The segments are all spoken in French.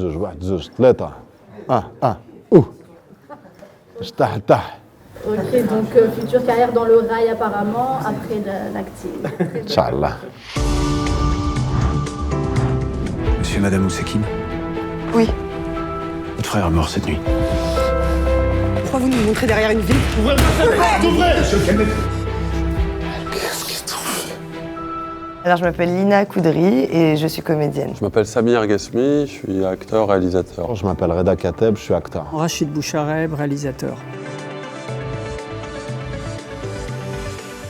واحد زوج ثلاثة اوه ارتاح Ok, donc future carrière dans le rail apparemment, après l'active. Inch'Allah. Monsieur et Madame Oussekine, Oui. votre frère est mort cette nuit. Pourquoi vous nous montrez derrière une vitre? Alors, je m'appelle Lina Koudry et je suis comédienne. Je m'appelle Samir Ghesmi, je suis acteur, réalisateur. Je m'appelle Reda Kateb, je suis acteur. Rachid Bouchareb, réalisateur.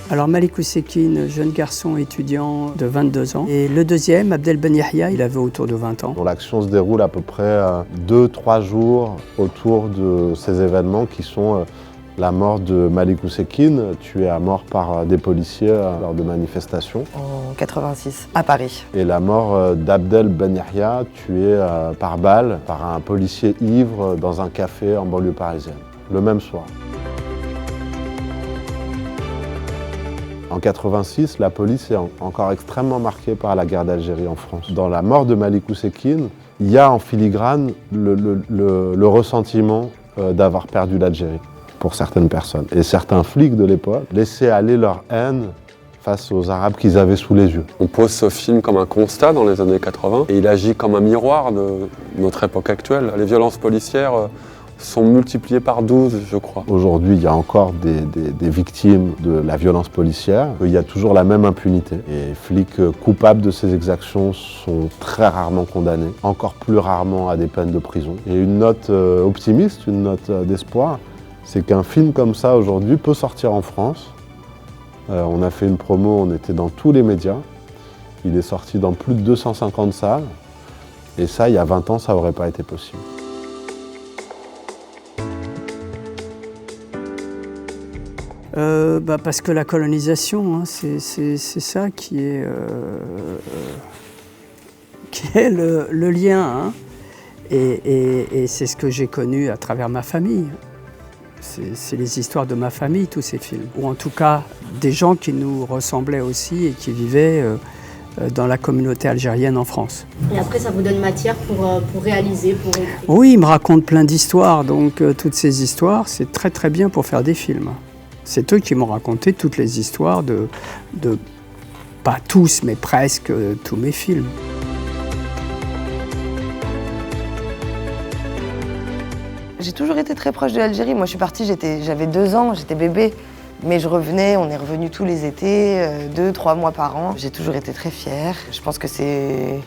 Alors Malik Oussekine, jeune garçon étudiant de 22 ans. Et le deuxième, Abdel Ben Yahya, il avait autour de 20 ans. L'action se déroule à peu près 2-3 jours autour de ces événements qui sont la mort de Malik Oussekine, tué à mort par des policiers lors de manifestations. En 86, à Paris. Et la mort d'Abdel Ben Yahya, tué par balle par un policier ivre dans un café en banlieue parisienne, le même soir. En 86, la police est encore extrêmement marquée par la guerre d'Algérie en France. Dans la mort de Malik Oussekine, il y a en filigrane le ressentiment d'avoir perdu l'Algérie pour certaines personnes. Et certains flics de l'époque laissaient aller leur haine face aux Arabes qu'ils avaient sous les yeux. On pose ce film comme un constat dans les années 80 et il agit comme un miroir de notre époque actuelle. Les violences policières sont multipliées par 12, je crois. Aujourd'hui, il y a encore des victimes de la violence policière. Il y a toujours la même impunité. Et les flics coupables de ces exactions sont très rarement condamnés, encore plus rarement à des peines de prison. Et une note optimiste, une note d'espoir, c'est qu'un film comme ça aujourd'hui peut sortir en France. On a fait une promo, on était dans tous les médias. Il est sorti dans plus de 250 salles. Et ça, il y a 20 ans, ça n'aurait pas été possible. Parce que la colonisation, hein, c'est ça qui est le lien. Hein. Et c'est ce que j'ai connu à travers ma famille. C'est les histoires de ma famille, tous ces films. Ou en tout cas, des gens qui nous ressemblaient aussi et qui vivaient dans la communauté algérienne en France. Et après, ça vous donne matière pour réaliser, pour écrire. Oui, ils me racontent plein d'histoires. Donc toutes ces histoires, c'est très très bien pour faire des films. C'est eux qui m'ont raconté toutes les histoires de pas tous, mais presque tous mes films. J'ai toujours été très proche de l'Algérie. Moi, je suis partie, j'avais 2 ans, j'étais bébé. Mais je revenais, on est revenus tous les étés, 2-3 mois par an. J'ai toujours été très fière. Je pense que c'est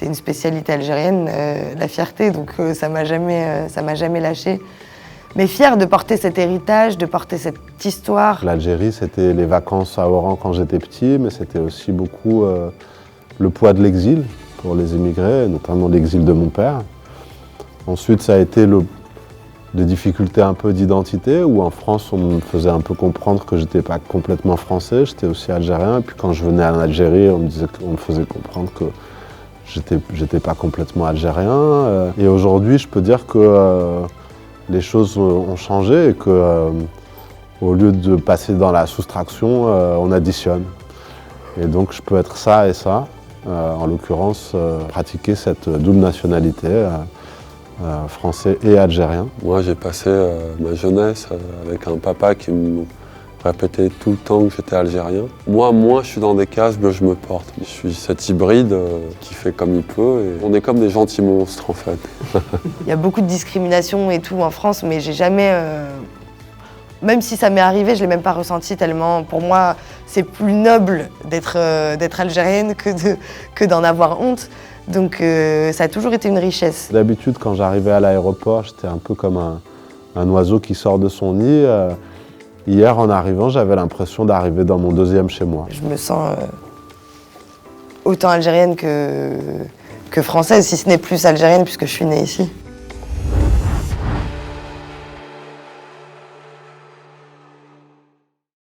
une spécialité algérienne, la fierté, donc ça m'a jamais lâchée. Mais fière de porter cet héritage, de porter cette histoire. L'Algérie, c'était les vacances à Oran quand j'étais petit, mais c'était aussi beaucoup le poids de l'exil pour les immigrés, notamment l'exil de mon père. Ensuite, ça a été des difficultés un peu d'identité, où en France, on me faisait un peu comprendre que j'étais pas complètement français, j'étais aussi algérien. Et puis quand je venais en Algérie, on me faisait comprendre que j'étais pas complètement algérien. Et aujourd'hui, je peux dire que les choses ont changé et que, au lieu de passer dans la soustraction, on additionne. Et donc je peux être ça et ça, en l'occurrence pratiquer cette double nationalité, français et algérien. Moi, j'ai passé ma jeunesse avec un papa qui me répétait tout le temps que j'étais algérien. Moi, moins je suis dans des cases, mieux je me porte. Je suis cet hybride qui fait comme il peut. Et on est comme des gentils monstres, en fait. Il y a beaucoup de discrimination et tout en France, mais j'ai jamais... Même si ça m'est arrivé, je l'ai même pas ressenti tellement. Pour moi, c'est plus noble d'être algérienne que d'en avoir honte. Donc ça a toujours été une richesse. D'habitude, quand j'arrivais à l'aéroport, j'étais un peu comme un oiseau qui sort de son nid. Hier, en arrivant, j'avais l'impression d'arriver dans mon deuxième chez moi. Je me sens autant algérienne que française, si ce n'est plus algérienne puisque je suis née ici.